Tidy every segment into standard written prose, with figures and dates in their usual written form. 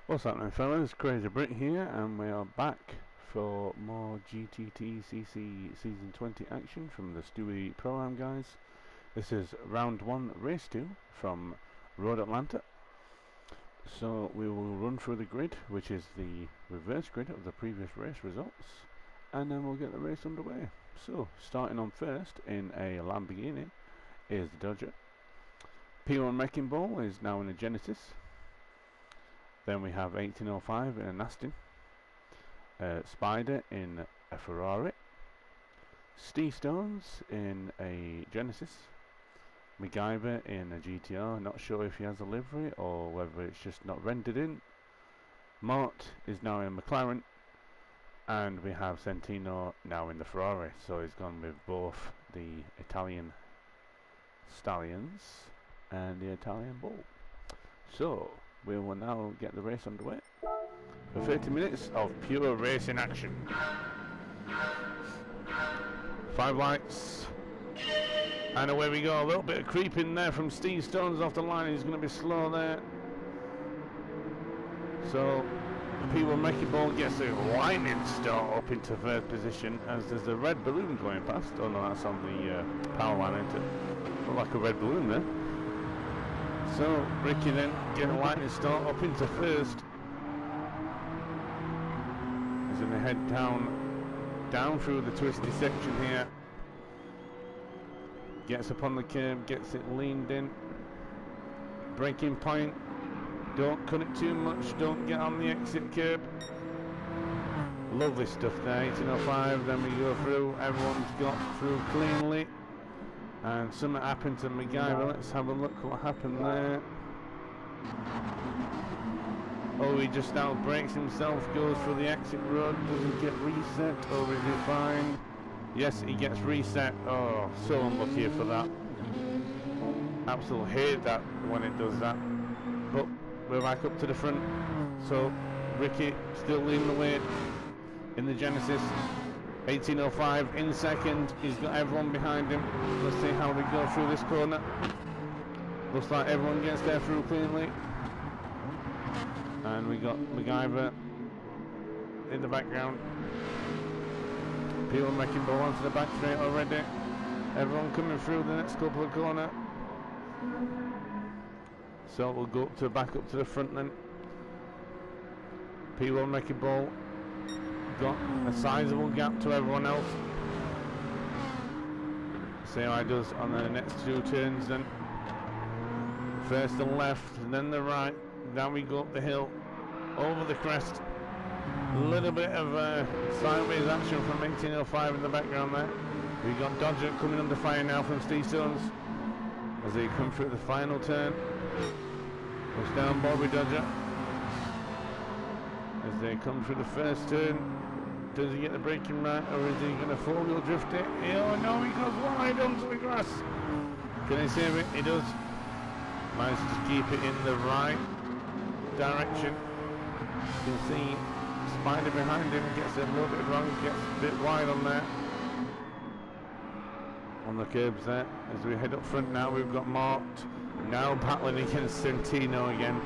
What's happening, fellas? Crazy Brit here, and we are back for more Gttcc Season 20 action from the Stuey Pro-Am guys. This is round 1, race 2 from Road Atlanta. So we will run through the grid, which is the reverse grid of the previous race results, and then we'll get the race underway. So, starting on first in a Lamborghini is the Dodger. P1 Wrecking Ball is now in a Genesis. Then we have 1805 in an Aston, Spider in a Ferrari, Steve Stones in a Genesis, MacGyver in a GTR, not sure if he has a livery or whether it's just not rendered in. Mort is now in a McLaren, and we have Centino now in the Ferrari, so he's gone with both the Italian Stallions and the Italian Bull. So we will now get the race underway for 30 minutes of pure racing action. 5 lights, and away we go. A little bit of creeping there from Steve Stones off the line. He's going to be slow there. So P1 Wrecking Ball gets a lightning start up into third position as there's a red balloon going past. Oh no, that's on the power line, isn't it? Look like a red balloon there. So Ricky then getting a lightning start up into first. He's going to head down through the twisty section here. Gets up on the curb, gets it leaned in. Braking point. Don't cut it too much, don't get on the exit curb. Lovely stuff there, 1805, then we go through, everyone's got through cleanly. And something happened to MacGyver. Let's have a look what happened there. Oh, he just out brakes himself, goes through the exit road, doesn't get reset, or is he fine? Yes, he gets reset. Oh, so unlucky for that. Absolutely hate that when it does that. But we're back up to the front. So Ricky still leading the way in the Genesis. 1805 in second, he's got everyone behind him. Let's see how they go through this corner. Looks like everyone gets there through cleanly. And we got MacGyver in the background. P1 Wrecking Ball onto the back straight already. Everyone coming through the next couple of corners. So we'll go back up to the front then. P1 Wrecking Ball got a sizable gap to everyone else. See how he does on the next 2 turns then. First and left, and then the right. Down we go up the hill, over the crest. A little bit of sideways action from 1805 in the background there. We got Dodger coming under fire now from Steve Stones as they come through the final turn. Push down Bobby Dodger as they come through the first turn. Does he get the braking right, or is he going to 4-wheel drift it? Oh no, he goes wide onto the grass. Can he save it? He does. Managed to keep it in the right direction. You can see Spider behind him gets a little bit wrong, gets a bit wide on there. On the curbs there. As we head up front now, we've got Mort now battling against Centino again.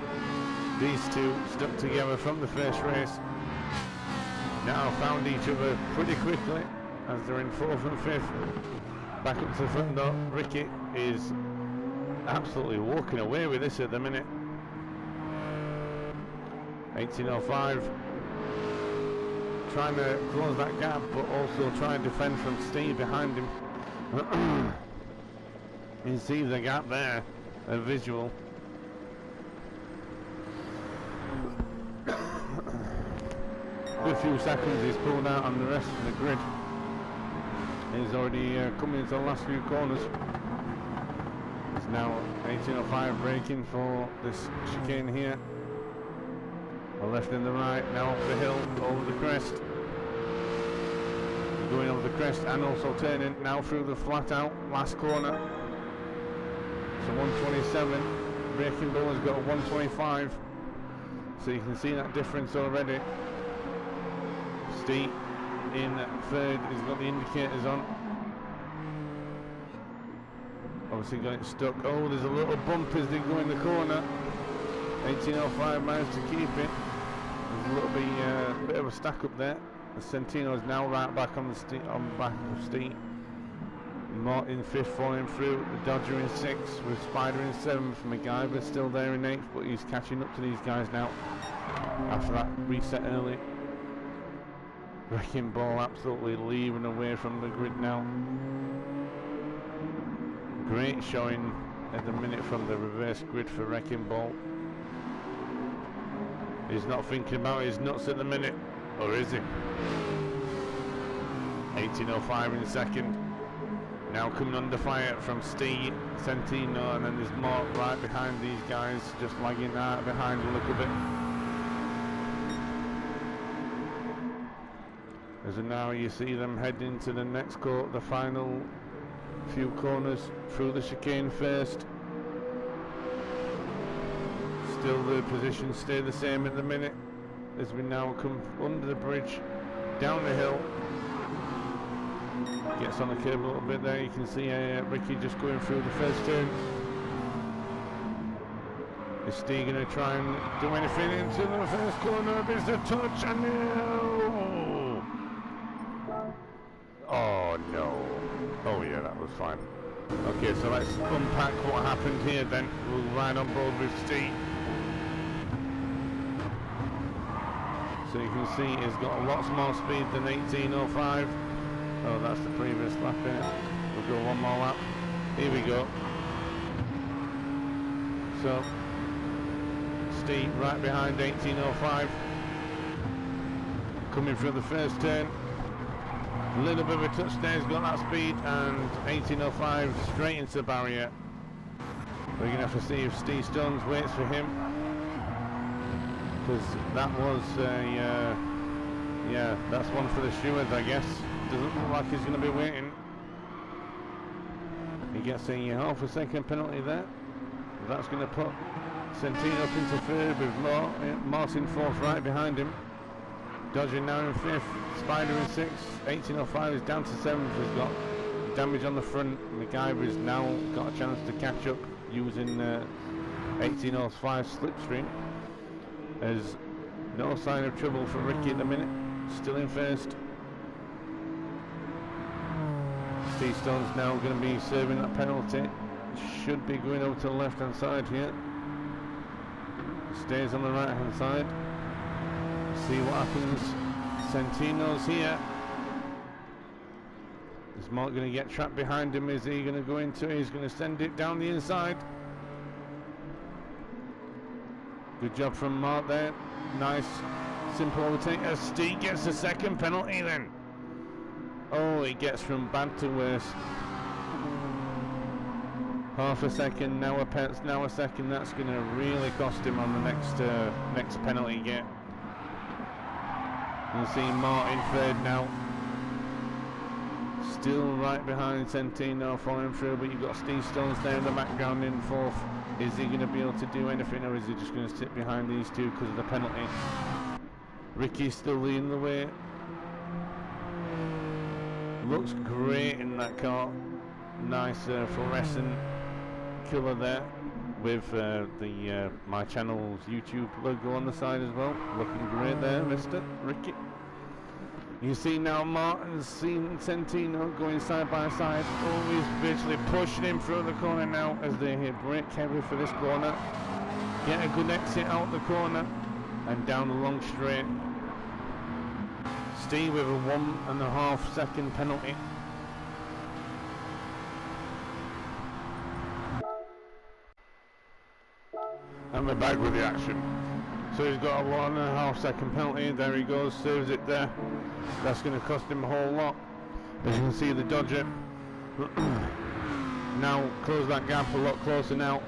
These two stuck together from the first race. Now found each other pretty quickly as they're in 4th and 5th. Back up to the front door. Ricky is absolutely walking away with this at the minute. 1805 trying to close that gap, but also try and defend from Steve behind him. You see the gap there, a visual. A few seconds he's pulled out on the rest of the grid. He's already coming into the last few corners. It's now 1805 braking for this chicane here. The left and the right, now up the hill, over the crest. Going over the crest and also turning now through the flat out last corner. So 127, Wrecking Ball has got a 125. So you can see that difference already. Steve in third, he's got the indicators on. Obviously got it stuck. Oh, there's a little bump as they go in the corner. 18.05 managed to keep it. There's a little bit of a stack up there. The Centino is now right back on the back of Steve. Martin 5th falling through. The Dodger in 6th with Spider in 7th. MacGyver still there in 8th, but he's catching up to these guys now after that reset early. Wrecking Ball absolutely leaving away from the grid now. Great showing at the minute from the reverse grid for Wrecking Ball. He's not thinking about his nuts at the minute, or is he? 18.05 in second. Now coming under fire from Steve, Centino, and then there's Mark right behind these guys, just lagging out behind a little bit. As now you see them heading to the next court, the final few corners through the chicane first. Still the positions stay the same at the minute as we now come under the bridge, down the hill. Gets on the curb a little bit there. You can see Ricky just going through the first turn. Is Steve going to try and do anything into the first corner? There's a touch and no! Oh no. Oh yeah, that was fine. Okay, so let's unpack what happened here then. We'll ride on board with Steve. So you can see he's got lots more speed than 18.05. Oh, that's the previous lap here. We'll go one more lap. Here we go. So, Steve right behind 18.05. Coming through the first turn. A little bit of a touch there, he's got that speed, and 18.05 straight into the barrier. We're going to have to see if Steve Stones waits for him. Because that was yeah, that's one for the stewards, I guess. Doesn't look like he's going to be waiting. He gets a half a second penalty there. That's going to put Centino up into third with Martin 4th right behind him. Dodger now in 5th, Spider in 6th, 18.05 is down to 7th, has got damage on the front. MacGyver's now got a chance to catch up using 18.05 slipstream. There's no sign of trouble for Ricky at the minute, still in first. Steve Stone's now going to be serving that penalty. Should be going over to the left hand side here. Stays on the right hand side. See what happens. Centino's here. Is Mark going to get trapped behind him? Is he going to go into it? He's going to send it down the inside. Good job from Mark there. Nice, simple overtake. As Steve gets the second penalty then. Oh, it gets from bad to worse. Half a second, now a second. That's going to really cost him on the next penalty get. You see Martin third now. Still right behind Centino falling through, but you've got Steve Stones there in the background in 4th. Is he going to be able to do anything, or is he just going to sit behind these two because of the penalty? Ricky's still leading the way. Looks great in that car. Nice fluorescent colour there with the my channel's YouTube logo on the side as well. Looking great there, Mr. Ricky. You see now Martin's seen Centino going side by side. Oh, he's virtually pushing him through the corner now as they hit brake heavy for this corner. Get a good exit out the corner and down the long straight. Steve with a 1.5 second penalty. And we're back with the action. So he's got a 1.5 second penalty. There he goes, serves it there. That's going to cost him a whole lot. As you can see, the Dodger now close that gap a lot closer now.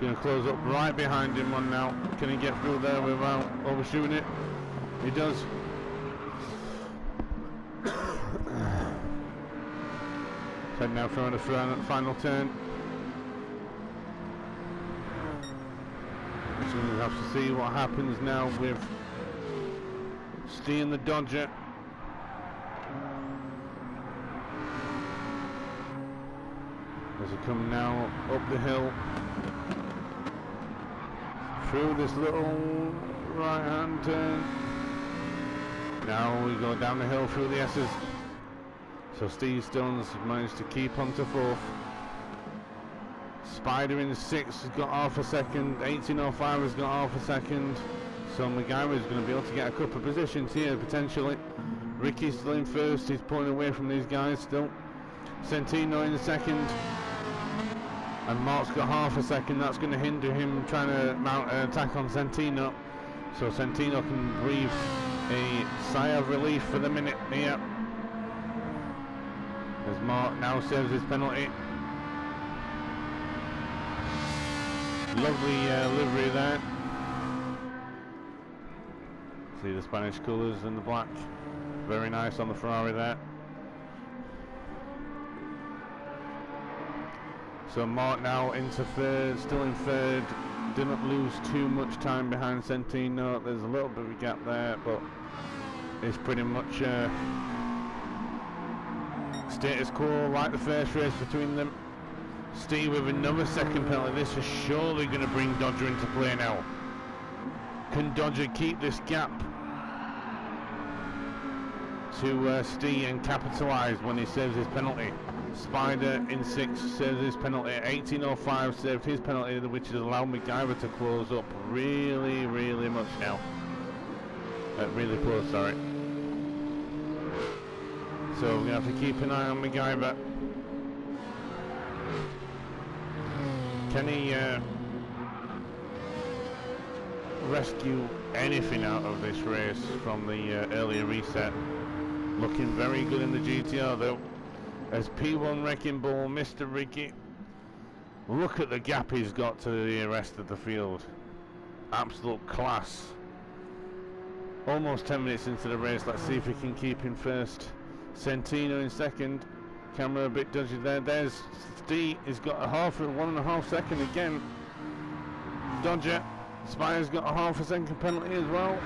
Going to close up right behind him one now. Can he get through there without overshooting it? He does. So now throwing the final turn. So we'll have to see what happens now with Steve and the Dodger. As they come now up the hill. through this little right hand turn. Now we go down the hill through the S's. So Steve Stone's managed to keep on to 4th. Spider in 6th has got half a second. 1805 has got half a second. So MacGyver is going to be able to get a couple of positions here potentially. Ricky's still in 1st. He's pulling away from these guys still. Centino in 2nd. And Mark's got half a second. That's going to hinder him trying to mount an attack on Centino. So Centino can breathe a sigh of relief for the minute here. As Mark now serves his penalty. Lovely livery there. See the Spanish colours and the black. Very nice on the Ferrari there. So Mark now into 3rd, still in 3rd. Didn't lose too much time behind Centino. There's a little bit of a gap there, but it's pretty much status quo like the first race between them. Steve with another second penalty. This is surely going to bring Dodger into play now. Can Dodger keep this gap to Steve and capitalise when he serves his penalty? Spider in 6th serves his penalty. 1805 served his penalty, which has allowed MacGyver to close up really much now. Really close, sorry. So we're going to have to keep an eye on MacGyver. Can he rescue anything out of this race from the earlier reset? Looking very good in the GTR though. As P1 Wrecking Ball, Mr. Ricky. Look at the gap he's got to the rest of the field. Absolute class. Almost 10 minutes into the race. Let's see if he can keep in 1st. Centino in 2nd. Camera a bit dodgy there. There's Steve. He's got a 1.5 second again. Dodger. Spider's got a half a second penalty as well.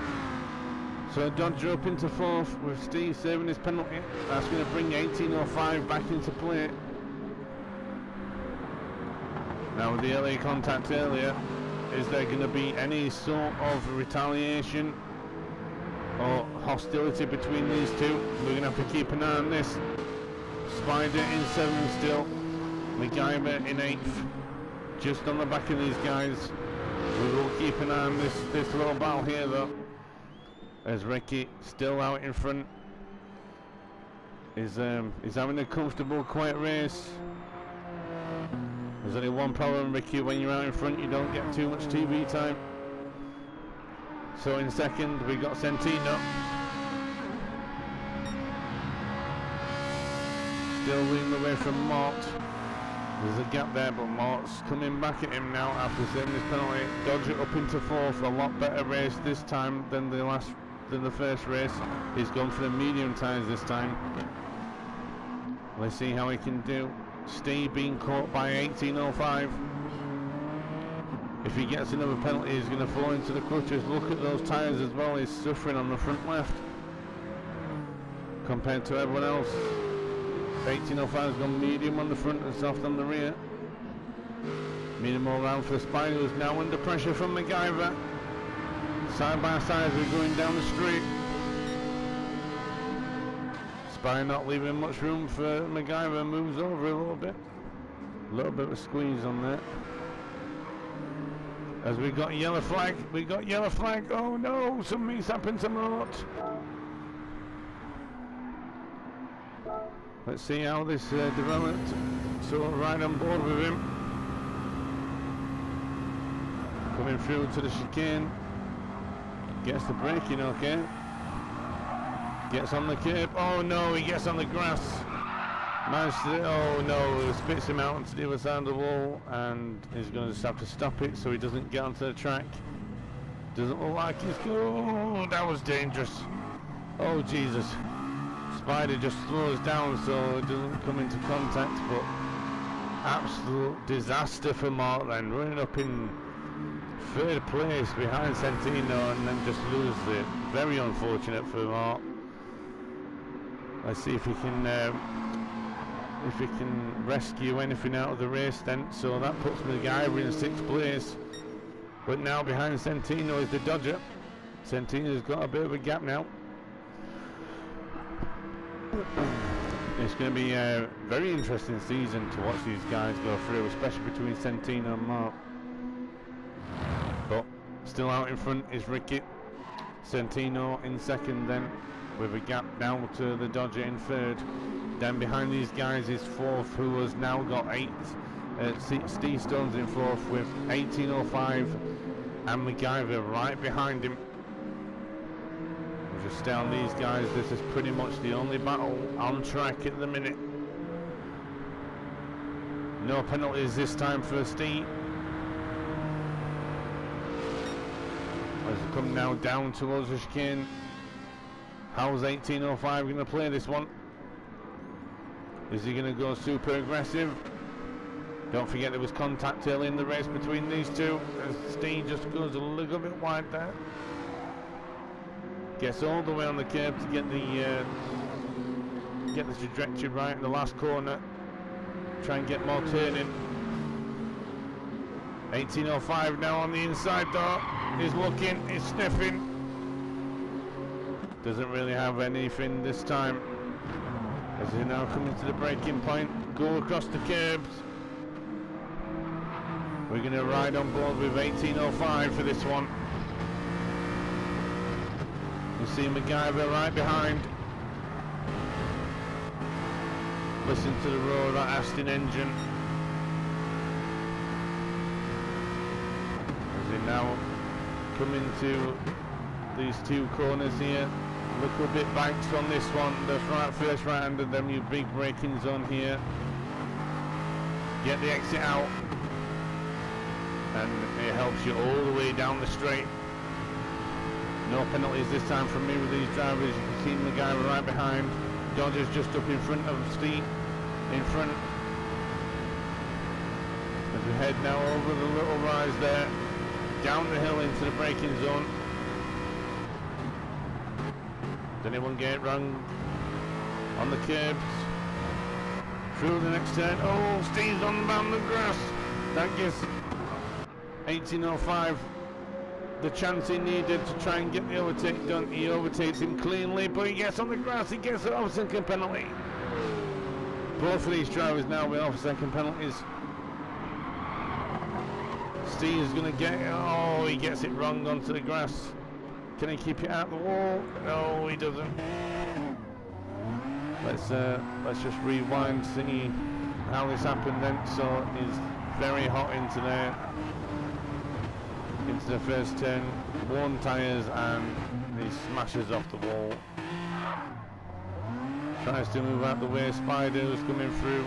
So Dodger up into 4th with Steve saving his penalty. That's going to bring 1805 back into play. Now with the early contact earlier, is there going to be any sort of retaliation or hostility between these two? We're going to have to keep an eye on this. Spider in 7th still. MacGyver in 8th. Just on the back of these guys. We will keep an eye on this little battle here though. As Ricky still out in front. Is having a comfortable, quiet race. There's only one problem, Ricky, when you're out in front, you don't get too much TV time. So in 2nd, we got Centino. Still leading away from Mort. There's a gap there, but Mort's coming back at him now after saving his penalty. Dodger up into 4th, a lot better race this time than the first race. He's gone for the medium tyres this time. Let's see how he can do. Steve being caught by 1805. If he gets another penalty, he's going to fall into the clutches. Look at those tyres as well. He's suffering on the front left compared to everyone else. 1805 has gone medium on the front and soft on the rear. Medium all round for the Spider, who's now under pressure from MacGyver. Side by side as we're going down the street. Spider not leaving much room for MacGyver, moves over a little bit. A little bit of a squeeze on that. As we got yellow flag, oh no, something's happened to Mort. Let's see how this developed. So right on board with him. Coming through to the chicane. Gets the braking okay. Gets on the curb. Oh no, he gets on the grass. Oh no, spits him out onto the other side of the wall, and he's going to just have to stop it so he doesn't get onto the track. Doesn't look like he's going. Oh, that was dangerous. Oh Jesus. Spider just slows down so it doesn't come into contact, but absolute disaster for Mark then, running up in 3rd place behind Centino and then just loses it. Very unfortunate for Mark. Let's see if he can rescue anything out of the race then. So that puts MacGyver in 6th place. But now behind Centino is the Dodger. Centino's got a bit of a gap now. It's going to be a very interesting season to watch these guys go through, especially between Centino and Mark. But still out in front is Ricky. Centino in second then, with a gap down to the Dodger in third. Then behind these guys is fourth, who has now got Steve Stones in fourth with 18.05, and MacGyver right behind him. Just down these guys, this is pretty much the only battle on track at the minute. No penalties this time for Steve. As we come now down towards the chicane. How's 18.05 going to play this one? Is he going to go super aggressive? Don't forget there was contact early in the race between these two, as Steve just goes a little bit wide there. Gets all the way on the curb to get the trajectory right in the last corner. Try and get more turning. 18.05 now on the inside door. He's looking, he's sniffing. Doesn't really have anything this time. As he now coming to the braking point, go across the curbs. We're going to ride on board with 18.05 for this one. You see MacGyver right behind. Listen to the roar of that Aston engine. As he now come into these two corners here. Little bit banks on this one. The first right under them, you big braking zone here. Get the exit out. And it helps you all the way down the straight. No penalties this time from me with these drivers. You can see MacGyver right behind. Dodger's just up in front of Steve. In front. As we head now over the little rise there. Down the hill into the braking zone. Did anyone get it wrong? On the curbs. Through the next turn. Oh, Steve's on the grass. That gives 18.05 the chance he needed to try and get the overtake done. He overtakes him cleanly, but he gets on the grass. He gets an off-second penalty. Both of these drivers now with off-second penalties. Steve's going to get it. Oh, he gets it wrong onto the grass. Can he keep it out the wall? No, he doesn't. Let's just rewind, see how this happened then. So he's very hot into there. Into the first turn, worn tyres, and he smashes off the wall. Tries to move out the way. Spider's coming through.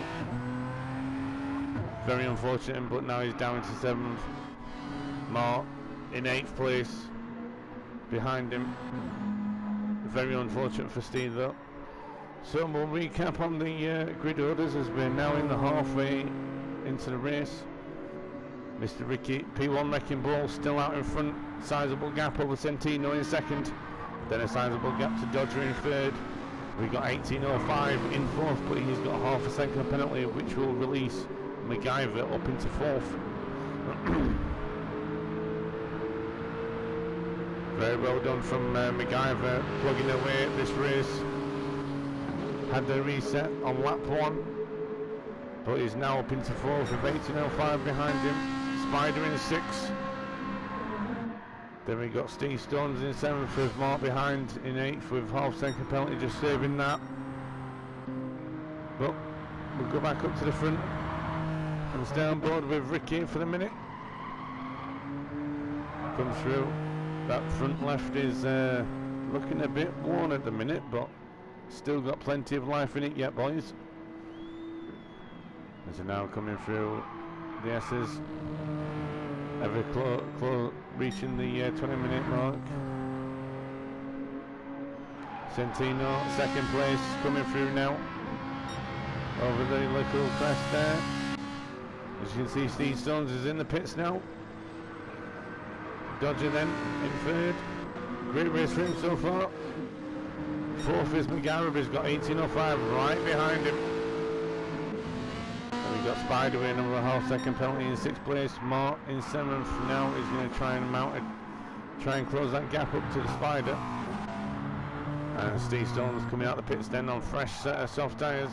Very unfortunate, but now he's down to 7th. Mark in 8th place behind him. Very unfortunate for Steve though. So we'll recap on the grid orders as we're now in the halfway into the race. Mr. Ricky, P1 Wrecking Ball still out in front. Sizable gap over Centino in second. Then a sizable gap to Dodger in third. We've got 18.05 in fourth, but he's got half a second penalty, which will release MacGyver up into fourth. Very well done from MacGyver, plugging away at this race. Had the reset on lap 1, but he's now up into fourth with 18.05 behind him. Spider in 6th. Then we got Steve Stones in 7th with Mark behind in 8th with half second penalty, just saving that. But we'll go back up to the front and stay on board with Ricky for the minute. Come through. That front left is looking a bit worn at the minute, but still got plenty of life in it yet, boys. As they're now coming through the S's, ever close, reaching the 20-minute mark. Centino, second place, coming through now. Over the little crest there. As you can see, Steve Stones is in the pits now. Dodger then in third. Great race for him so far. Fourth is MacGyver, he's got 18.05 right behind him. There we We've got Spider with another half-second penalty in 6th place. Mark in 7th. Now he's going to try and try and close that gap up to the Spider. And Steve Stone's coming out the pits then on fresh set of soft tyres.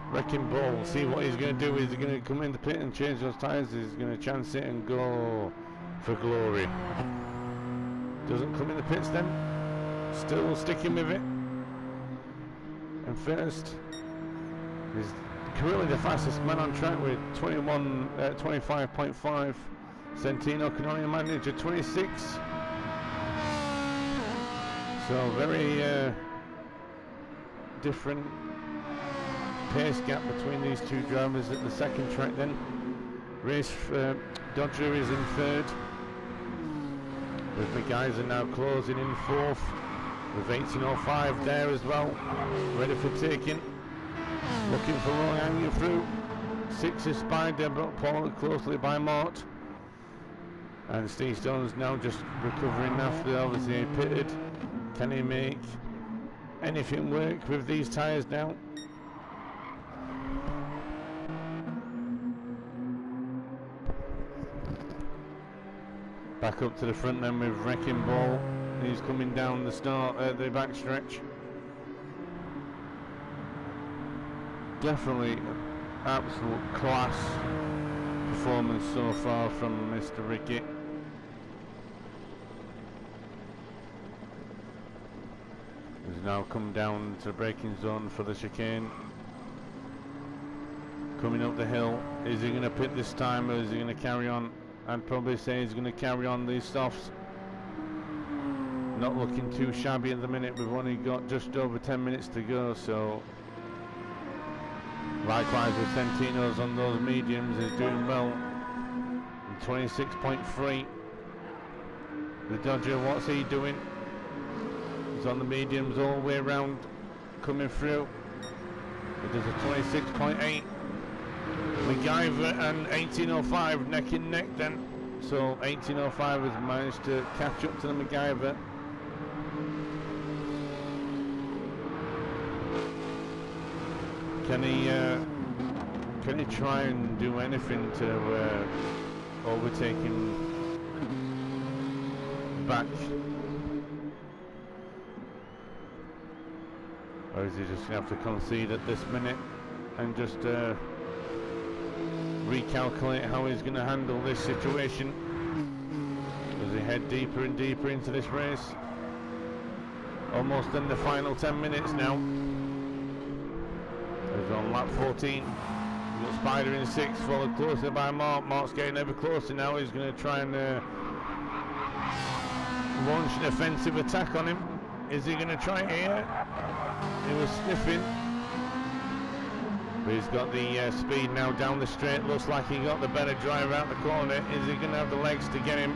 Wrecking Ball, see what he's going to do. Is he going to come in the pit and change those tyres? He's going to chance it and go for glory. Doesn't come in the pits then. Still sticking with it. And first, he's currently the fastest man on track with 25.5. Centino can only manage a 26. So very different pace gap between these two drivers at the second track then. Race Dodger is in 3rd, with the guys are now closing in 4th, with 18.05 there as well, ready for taking, looking for long hanging through. 6 is Spider, but followed closely by Mort. And Steve Stone's now just recovering after obviously pitted. Can he make anything work with these tyres now? Back up to the front then with Wrecking Ball. He's coming down the the back stretch. Definitely absolute class performance so far from Mr. Ricky. He's now come down to the braking zone for the chicane. Coming up the hill. Is he going to pit this time, or is he going to carry on? I'd probably say he's going to carry on these softs. Not looking too shabby at the minute. We've only got just over 10 minutes to go, so likewise with Centino's on those mediums is doing well. 26.3. The Dodger, what's he doing? He's on the mediums all the way around, coming through. It does a 26.8. MacGyver and 18.05 neck and neck then. So 18.05 has managed to catch up to the MacGyver. Can he try and do anything to overtake him back? Or is he just going to have to concede at this minute and just recalculate how he's going to handle this situation as he head deeper and deeper into this race? Almost in the final 10 minutes now. He's on lap 14. We've got Spider in 6th, followed closer by Mark. Mark's getting ever closer now. He's going to try and launch an offensive attack on him. Is he going to try it here? He was sniffing. But he's got the speed now down the straight. Looks like he got the better driver out the corner. Is he going to have the legs to get him?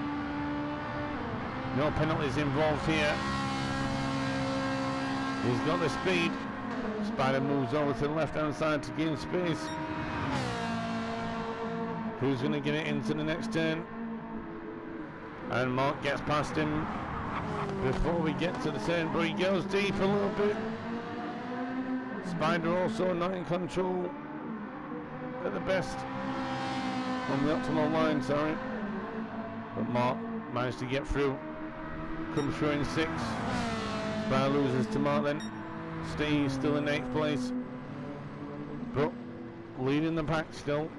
No penalties involved here. He's got the speed. Spider moves over to the left hand side to gain space. Who's going to get it into the next turn? And Mark gets past him before we get to the turn, but he goes deep a little bit. Spider also not in control at the best on the optimal line, sorry. But Mark managed to get through. Comes through in 6th. Spider loses to Mark then. Steve still in 8th place. But leading the pack still.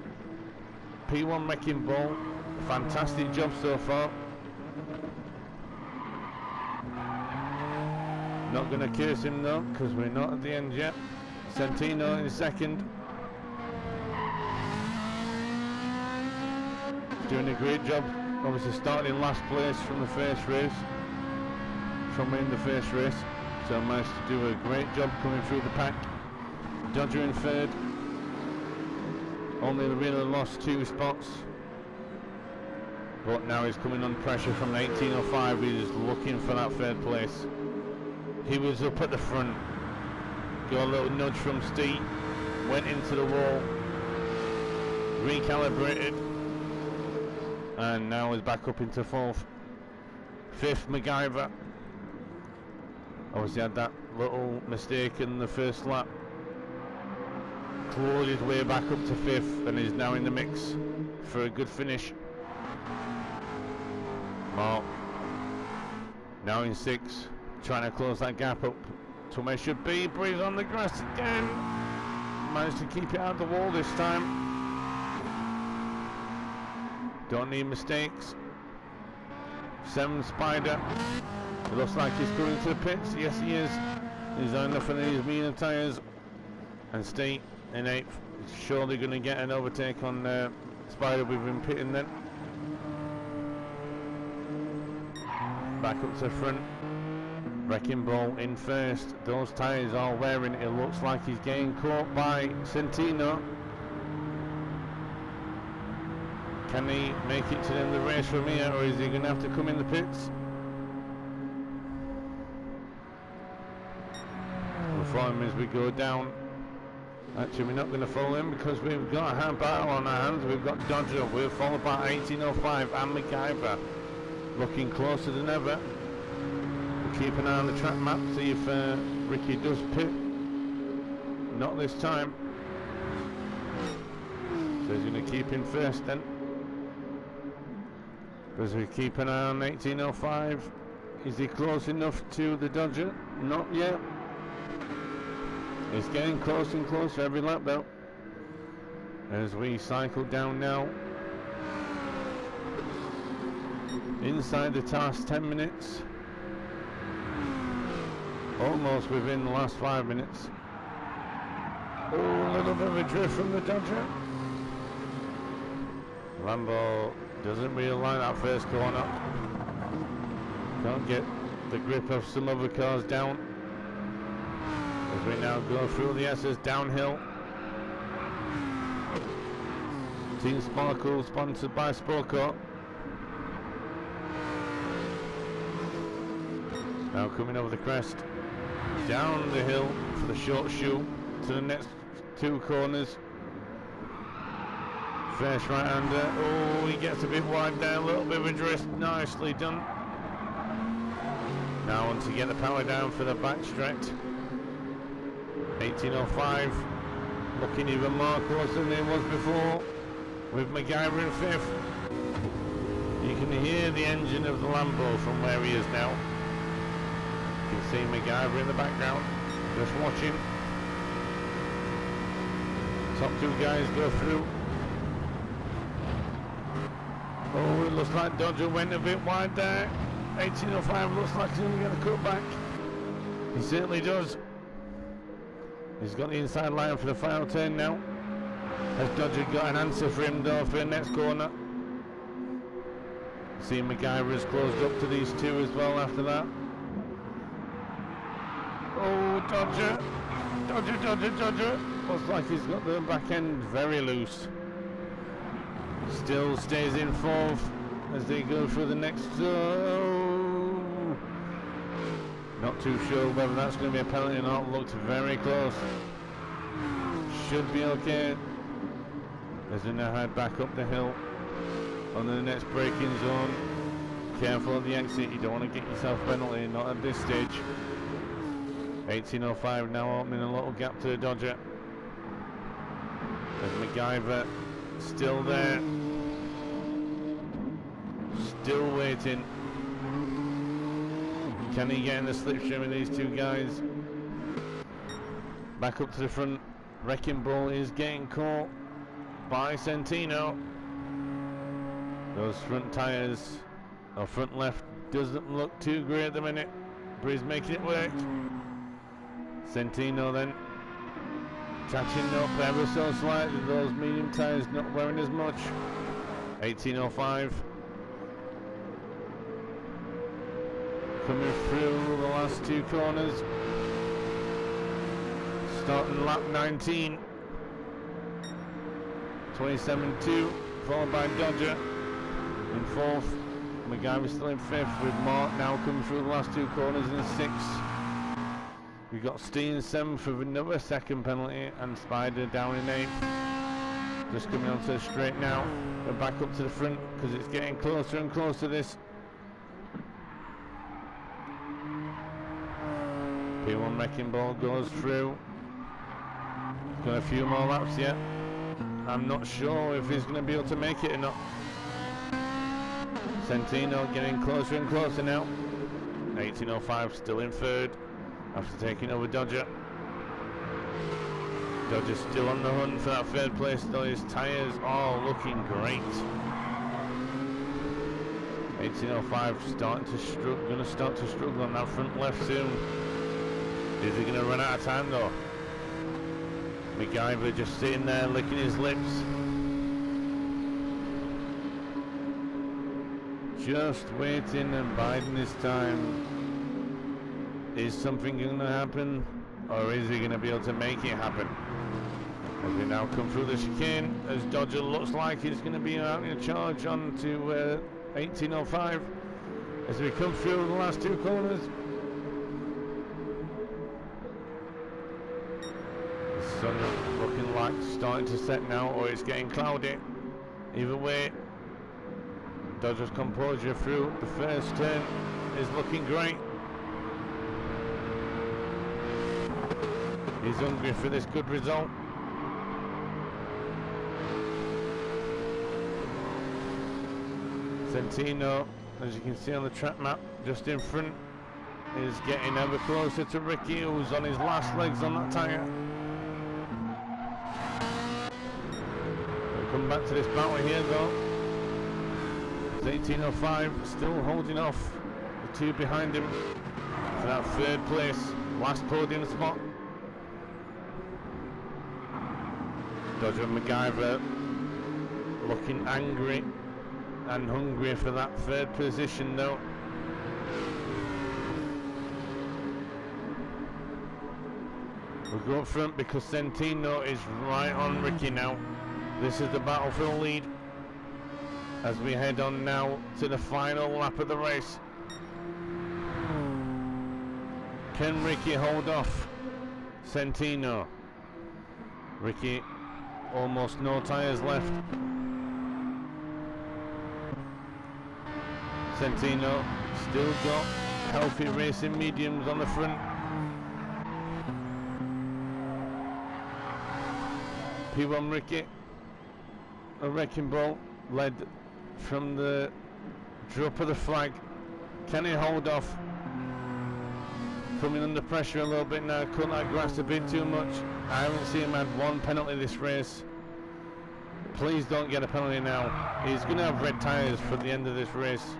P1 Wrecking Ball. Fantastic job so far. Not going to curse him though, because we're not at the end yet. Centino in 2nd. Doing a great job. Obviously starting in last place from the first race. From winning the first race. So managed to do a great job coming through the pack. Dodger in 3rd. Only really lost 2 spots. But now he's coming under pressure from 18.05. He's looking for that 3rd place. He was up at the front. Got a little nudge from Steve. Went into the wall. Recalibrated. And now is back up into 4th. 5th MacGyver. Obviously had that little mistake in the first lap. clawed his way back up to 5th and is now in the mix for a good finish. Mark now in 6th, trying to close that gap up to where it should be. Breeze on the grass again. Managed to keep it out of the wall this time. Don't need mistakes. 7 Spider. It looks like he's coming to the pits. Yes, he is. He's on enough of these medium tyres and stay in 8th. He's surely going to get an overtake on Spider with him pitting then. Back up to the front. Wrecking Ball in 1st. Those tyres are wearing. It looks like he's getting caught by Centino. Can he make it to the end of the race from here, or is he going to have to come in the pits? We'll follow him as we go down. Actually, we're not going to follow him because we've got a hand battle on our hands. We've got Dodger. We're followed by 1805 and MacGyver. Looking closer than ever. We'll keep an eye on the track map, see if Ricky does pit. Not this time. So he's going to keep in 1st then. As we keep an eye on 1805. Is he close enough to the Dodger? Not yet. It's getting closer and closer every lap though. As we cycle down now. Inside the task 10 minutes. Almost within the last 5 minutes. Oh, a little bit of a drift from the Dodger. Lambo doesn't really like that first corner. Can't get the grip of some other cars down. As we now go through the S's downhill. Team Sparkle sponsored by Sporco. Now coming over the crest. Down the hill for the short shoe to the next 2 corners. First right-hander. Oh, he gets a bit wide there, a little bit of a drift. Nicely done. Now on to get the power down for the back stretch. 1805. Looking even more close than it was before. With MacGyver in 5th. You can hear the engine of the Lambo from where he is now. You can see MacGyver in the background. Just watching. Top 2 guys go through. Oh, it looks like Dodger went a bit wide there. 1805 looks like he's going to get a cut back. He certainly does. He's got the inside line for the final turn now. Has Dodger got an answer for him though for the next corner? See MacGyver has closed up to these 2 as well after that. Oh, Dodger. Dodger. Looks like he's got the back end very loose. Still stays in 4th as they go through the next. Oh, not too sure whether that's going to be a penalty or not. Looked very close. Should be okay. As they now head back up the hill on the next braking zone. Careful at the exit. You don't want to get yourself a penalty. Not at this stage. 1805 now opening a little gap to the Dodger. As MacGyver still there. Still waiting. Can he get in the slipstream of these 2 guys? Back up to the front. Wrecking Ball is getting caught by Centino. Those front tyres, or front left, doesn't look too great at the minute, but he's making it work. Centino then catching up ever so slightly. Those medium tyres not wearing as much. 1805 coming through the last 2 corners. Starting lap 19. 27-2, followed by Dodger in 4th. MacGyver still in 5th, with Mark now coming through the last 2 corners in 6th. We've got Steen in 7th with another second penalty, and Spider down in 8th. Just coming onto the straight now. We're back up to the front because it's getting closer and closer this. P1 Wrecking Ball goes through. Got a few more laps yet. I'm not sure if he's going to be able to make it or not. Centino getting closer and closer now. 1805 still in third after taking over Dodger. Dodger still on the hunt for that third place, though his tyres are looking great. 1805 starting to struggle, going to start to struggle on that front left soon. Is he going to run out of time though? MacGyver just sitting there licking his lips. Just waiting and biding his time. Is something going to happen, or is he going to be able to make it happen? As we now come through the chicane, as Dodger looks like he's going to be out in charge on to 1805 as we come through the last two corners. The sun looking like starting to set now, or it's getting cloudy. Either way, Dodger's composure through the first turn is looking great. He's hungry for this good result. Centino, as you can see on the track map, just in front, is getting ever closer to Ricky, who's on his last legs on that tyre. We'll come back to this battle here though. 1805 still holding off the two behind him for that third place, last podium spot. Dodger and MacGyver looking angry and hungry for that third position though. We'll go up front because Centino is right on Ricky now. This is the battle for the lead as we head on now to the final lap of the race. Can Ricky hold off Centino? Ricky, almost no tyres left. Centino still got healthy racing mediums on the front. P1 Ricky, a wrecking ball, led from the drop of the flag. Can he hold off? Coming under pressure a little bit now, cut that grass a bit too much. I haven't seen him have one penalty this race. Please don't get a penalty now. He's going to have red tyres for the end of this race.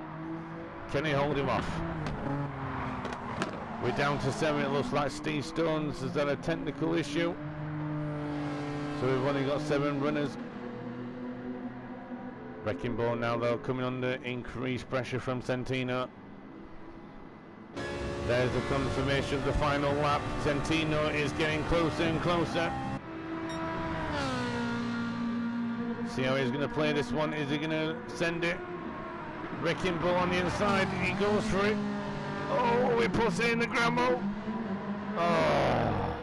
Can he hold him off? We're down to 7. It looks like Steve Stones has had a technical issue. So we've only got 7 runners. Wrecking ball now though, coming under increased pressure from Centino. There's the confirmation of the final lap. Centino is getting closer and closer. See how he's going to play this one. Is he going to send it? Wrecking ball on the inside. He goes for it. Oh, he puts it in the gravel. Oh,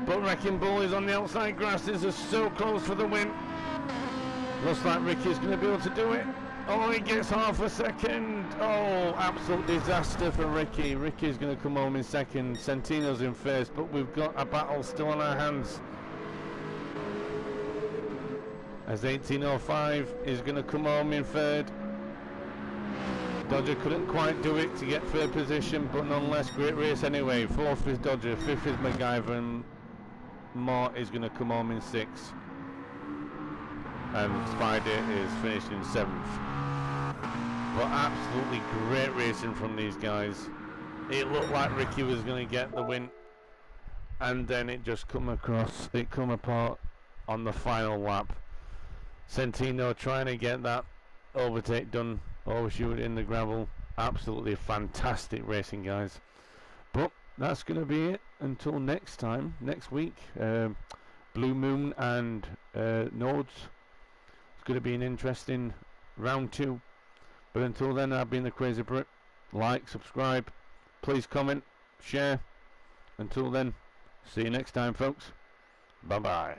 but Wrecking Ball is on the outside grass. This is so close for the win. Looks like Ricky's going to be able to do it. Oh, he gets half a second. Oh, absolute disaster for Ricky. Ricky's going to come home in second. Centino's in first, but we've got a battle still on our hands. As 1805 is going to come home in third. Dodger couldn't quite do it to get third position, but nonetheless, great race anyway. Fourth is Dodger, fifth is MacGyver, and Mort is going to come home in sixth. And Spider is finished in 7th. But absolutely great racing from these guys. It looked like Ricky was going to get the win, and then it just come apart on the final lap. Centino trying to get that overtake done, overshoot in the gravel. Absolutely fantastic racing, guys. But that's going to be it until next time, next week. Blue Moon and Nodes. It's going to be an interesting round 2. But until then, I've been the Crazy Brit. Like, subscribe, please comment, share. Until then, see you next time, folks. Bye bye.